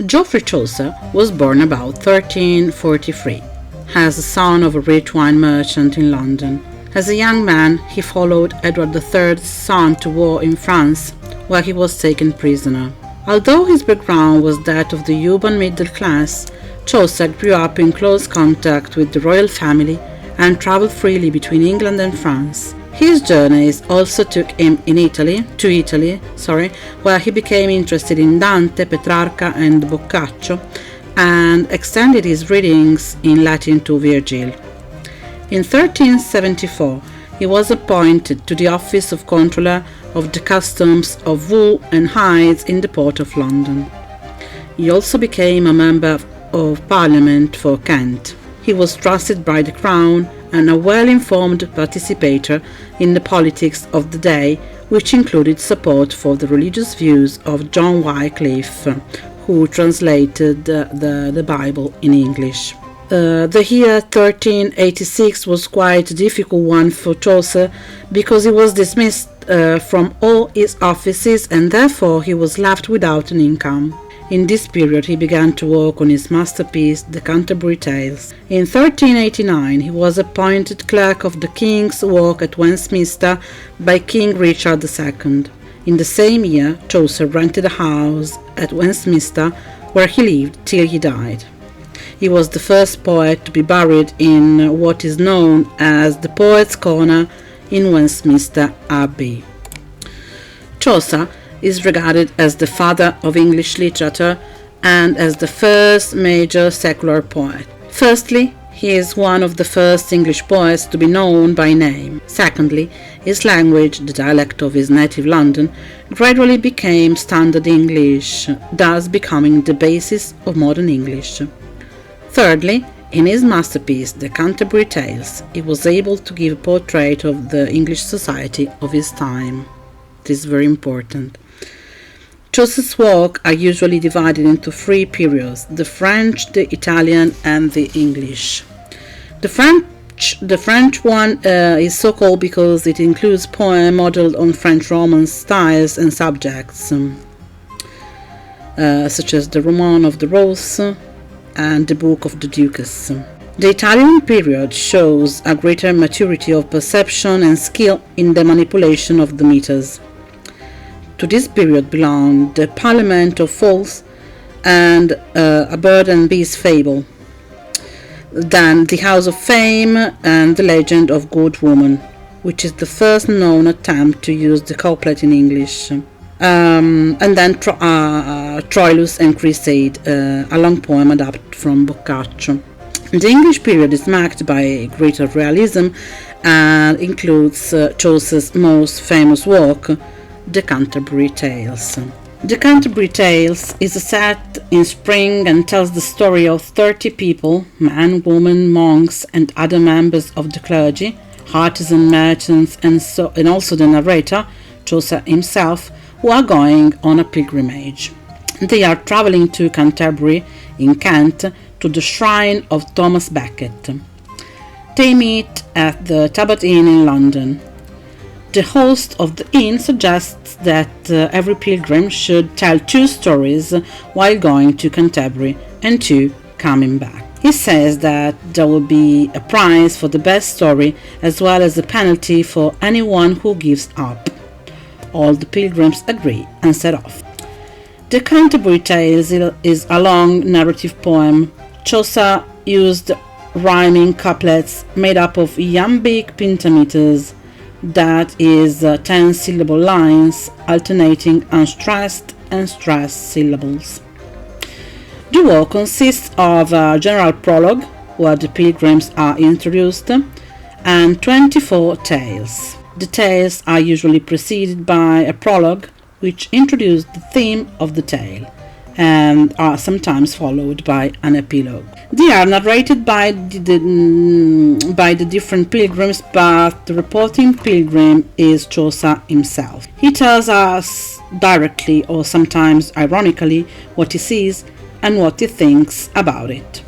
Geoffrey Chaucer was born about 1343, as the son of a rich wine merchant in London. As a young man, he followed Edward III's son to war in France, where he was taken prisoner. Although his background was that of the urban middle class, Chaucer grew up in close contact with the royal family and traveled freely between England and France. His journeys also took him to Italy, where he became interested in Dante, Petrarca and Boccaccio, and extended his readings in Latin to Virgil. In 1374, he was appointed to the office of Controller of the Customs of Wool and Hides in the Port of London. He also became a member of Parliament for Kent. He was trusted by the Crown and a well-informed participator in the politics of the day, which included support for the religious views of John Wycliffe, who translated the Bible in English. The year 1386 was quite a difficult one for Chaucer because he was dismissed from all his offices and therefore he was left without an income. In this period he began to work on his masterpiece, the Canterbury Tales. In 1389 he was appointed clerk of the King's Walk at Westminster by King Richard II. In the same year Chaucer rented a house at Westminster where he lived till he died. He was the first poet to be buried in what is known as the Poets' Corner in Westminster Abbey. Chaucer is regarded as the father of English literature and as the first major secular poet. Firstly, he is one of the first English poets to be known by name. Secondly, his language, the dialect of his native London, gradually became standard English, thus becoming the basis of modern English. Thirdly, in his masterpiece, the Canterbury Tales, he was able to give a portrait of the English society of his time. This is very important. Chaucer's works are usually divided into three periods: the French, the Italian and the English. The French one is so called because it includes poems modeled on French Romance styles and subjects, such as the Roman of the Rose and the Book of the Duchess. The Italian period shows a greater maturity of perception and skill in the manipulation of the meters. To this period belong the Parliament of Fools and a Bird and Beast fable, then the House of Fame and the Legend of Good Woman, which is the first known attempt to use the couplet in English, and then Troilus and Crusade, a long poem adapted from Boccaccio. The English period is marked by greater realism and includes Chaucer's most famous work, the Canterbury Tales. The Canterbury Tales is set in spring and tells the story of 30 people, men, women, monks and other members of the clergy, artisan, merchants and also the narrator, Chaucer himself, who are going on a pilgrimage. They are traveling to Canterbury in Kent to the shrine of Thomas Becket. They meet at the Tabard Inn in London. The host of the inn suggests that every pilgrim should tell 2 stories while going to Canterbury and 2 coming back. He says that there will be a prize for the best story as well as a penalty for anyone who gives up. All the pilgrims agree and set off. The Canterbury Tales is a long narrative poem. Chaucer used rhyming couplets made up of iambic pentameters, that is 10-syllable lines alternating unstressed and stressed syllables. The work consists of a general prologue, where the pilgrims are introduced, and 24 tales. The tales are usually preceded by a prologue, which introduces the theme of the tale, and are sometimes followed by an epilogue. They are narrated by the different pilgrims, but the reporting pilgrim is Chaucer himself. He tells us directly or sometimes ironically what he sees and what he thinks about it.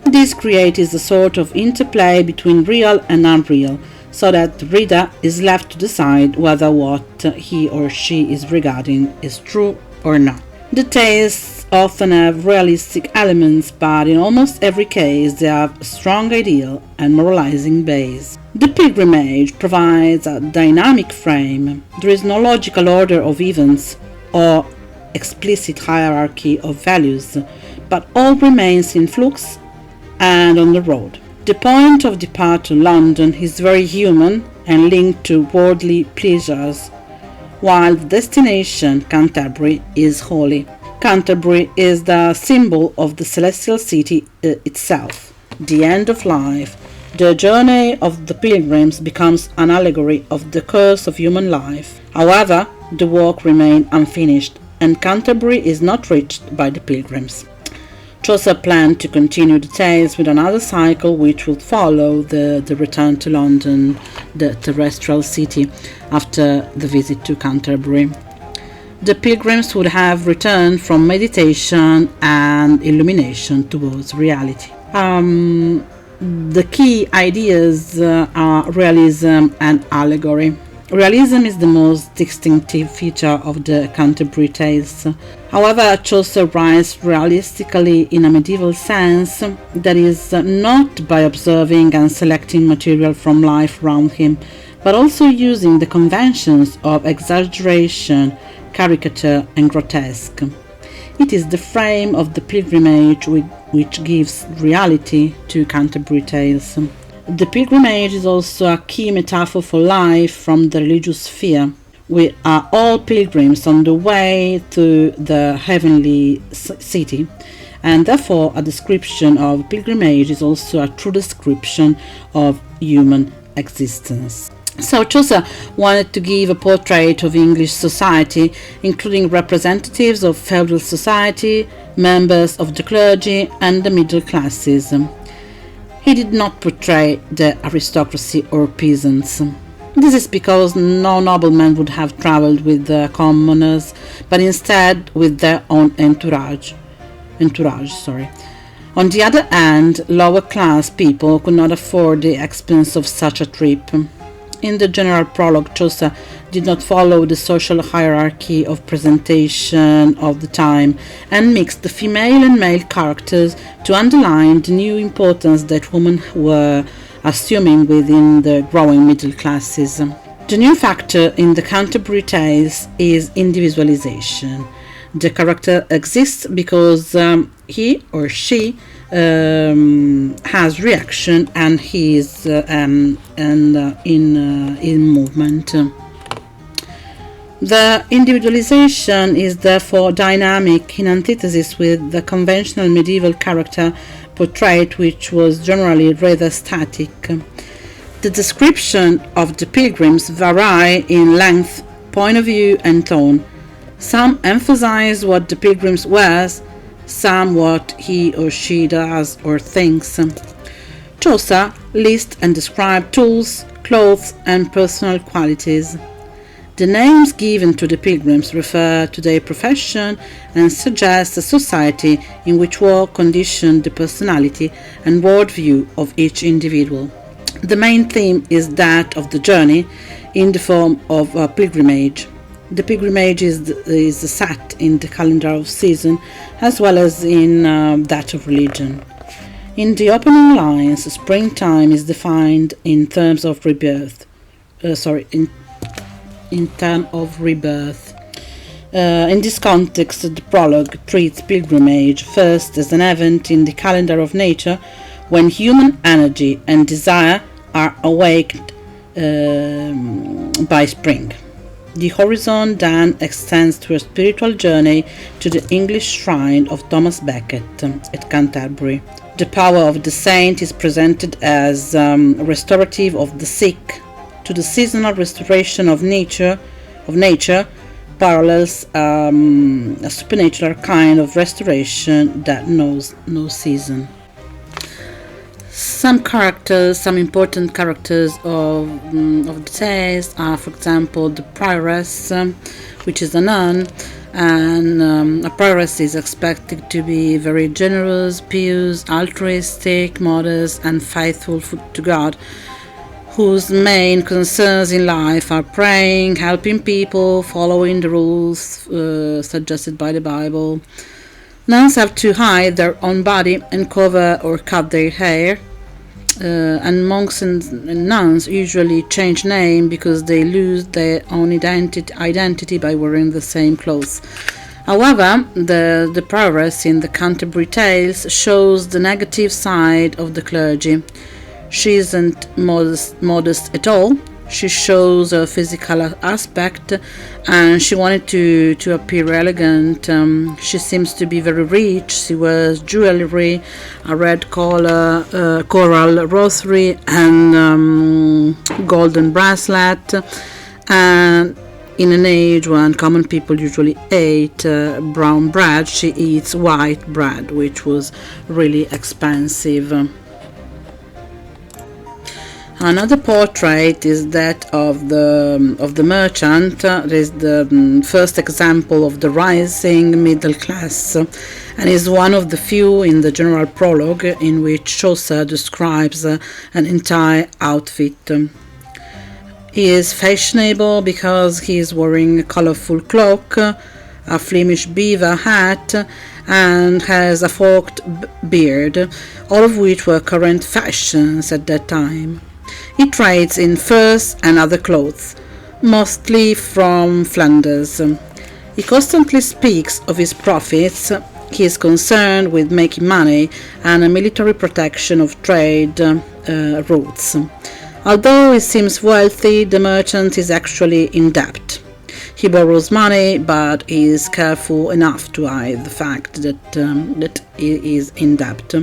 This creates a sort of interplay between real and unreal, so that the reader is left to decide whether what he or she is regarding is true or not. The tales often have realistic elements, but in almost every case they have a strong ideal and moralizing base. The pilgrimage provides a dynamic frame. There is no logical order of events or explicit hierarchy of values, but all remains in flux and on the road. The point of departure, London, is very human and linked to worldly pleasures, while the destination, Canterbury, is holy. Canterbury is the symbol of the celestial city itself, the end of life. The journey of the pilgrims becomes an allegory of the curse of human life. However, the work remained unfinished, and Canterbury is not reached by the pilgrims. Chaucer planned to continue the tales with another cycle which would follow the return to London, the terrestrial city, after the visit to Canterbury. The pilgrims would have returned from meditation and illumination towards reality. The key ideas are realism and allegory. Realism is the most distinctive feature of the Canterbury Tales. However, Chaucer writes realistically in a medieval sense, that is, not by observing and selecting material from life around him, but also using the conventions of exaggeration, caricature and grotesque. It is the frame of the pilgrimage which gives reality to Canterbury Tales. The pilgrimage is also a key metaphor for life from the religious sphere. We are all pilgrims on the way to the heavenly city, and therefore a description of pilgrimage is also a true description of human existence. So Chaucer wanted to give a portrait of English society, including representatives of feudal society, members of the clergy and the middle classes. He did not portray the aristocracy or peasants. This is because no nobleman would have travelled with the commoners, but instead with their own entourage. On the other hand, lower class people could not afford the expense of such a trip. In the General Prologue, Chaucer did not follow the social hierarchy of presentation of the time and mixed the female and male characters to underline the new importance that women were assuming within the growing middle classes. The new factor in the Canterbury Tales is individualization. The character exists because he or she has reaction and he is in movement. The individualization is therefore dynamic, in antithesis with the conventional medieval character portrait, which was generally rather static. The description of the pilgrims vary in length, point of view and tone. Some emphasize what the pilgrims wears, some what he or she does or thinks. Chaucer lists and describes tools, clothes and personal qualities. The names given to the pilgrims refer to their profession and suggest a society in which work conditioned the personality and worldview of each individual. The main theme is that of the journey in the form of a pilgrimage. The pilgrimage is set in the calendar of season as well as in that of religion. In the opening lines, springtime is defined in terms of rebirth. In this context, the prologue treats pilgrimage first as an event in the calendar of nature when human energy and desire are awakened by spring. The horizon then extends to a spiritual journey to the English shrine of Thomas Becket at Canterbury. The power of the saint is presented as restorative of the sick. To the seasonal restoration of nature parallels a supernatural kind of restoration that knows no season. Some important characters of the tales are, for example, the prioress, which is a nun, and a prioress is expected to be very generous, pious, altruistic, modest, and faithful to God, whose main concerns in life are praying, helping people, following the rules suggested by the Bible. Nuns have to hide their own body and cover or cut their hair. And monks and nuns usually change name because they lose their own identity by wearing the same clothes. However, the prioress in the Canterbury Tales shows the negative side of the clergy. She isn't modest at all. She shows her physical aspect, and she wanted to appear elegant. She seems to be very rich. She wears jewelry, a red collar, coral rosary, and golden bracelet. And in an age when common people usually ate brown bread, she eats white bread, which was really expensive. Another portrait is that of the merchant. It is the first example of the rising middle class, and is one of the few in the General Prologue in which Chaucer describes an entire outfit. He is fashionable because he is wearing a colorful cloak, a Flemish beaver hat, and has a forked beard, all of which were current fashions at that time. He trades in furs and other clothes, mostly from Flanders. He constantly speaks of his profits. He is concerned with making money and a military protection of trade routes. Although he seems wealthy, the merchant is actually in debt. He borrows money, but he is careful enough to hide the fact that he is in debt.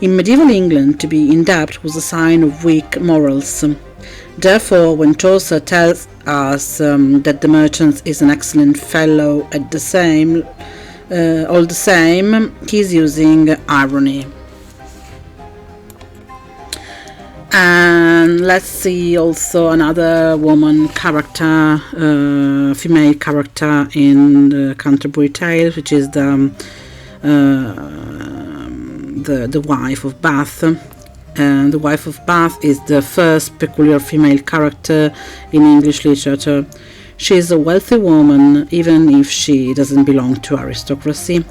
In medieval England, to be in debt was a sign of weak morals. Therefore, when Chaucer tells us that the merchant is an excellent fellow all the same, he's using irony. And let's see also another woman character, female character in the Canterbury Tales, which is the wife of Bath. And the wife of Bath is the first peculiar female character in English literature. She is a wealthy woman, even if she doesn't belong to aristocracy.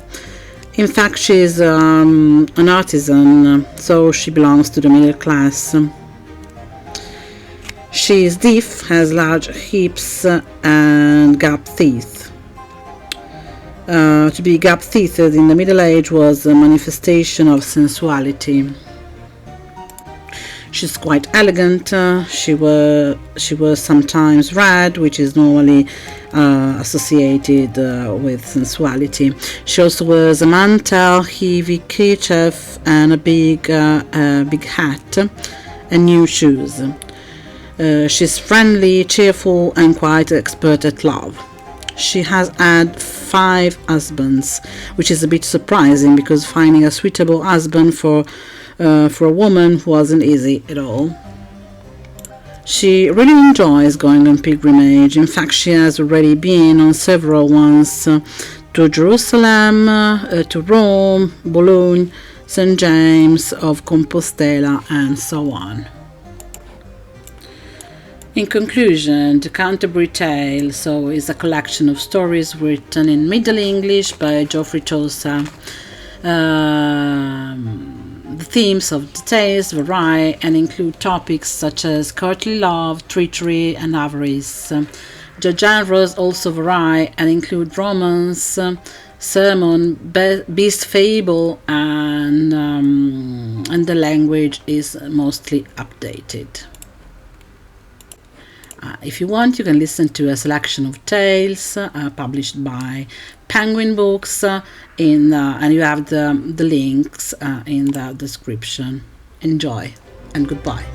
In fact, she is an artisan, so she belongs to the middle class. She is deaf, has large hips and gap teeth. To be gap-teethed in the Middle Age was a manifestation of sensuality. She's quite elegant. She was sometimes red, which is normally associated with sensuality. She also wears a mantle, heavy kerchief, and a big hat, and new shoes. She's friendly, cheerful, and quite expert at love. She has had 5 husbands, which is a bit surprising because finding a suitable husband for a woman wasn't easy at all. She really enjoys going on pilgrimage. In fact, she has already been on several ones to Jerusalem, to Rome, Boulogne, St. James of Compostela, and so on. In conclusion, the Canterbury Tales is a collection of stories written in Middle English by Geoffrey Chaucer. The themes of the tales vary and include topics such as courtly love, treachery, and avarice. The genres also vary and include romance, sermon, beast fable, and the language is mostly updated. If you want, you can listen to a selection of tales published by Penguin Books, and you have the links in the description. Enjoy and goodbye.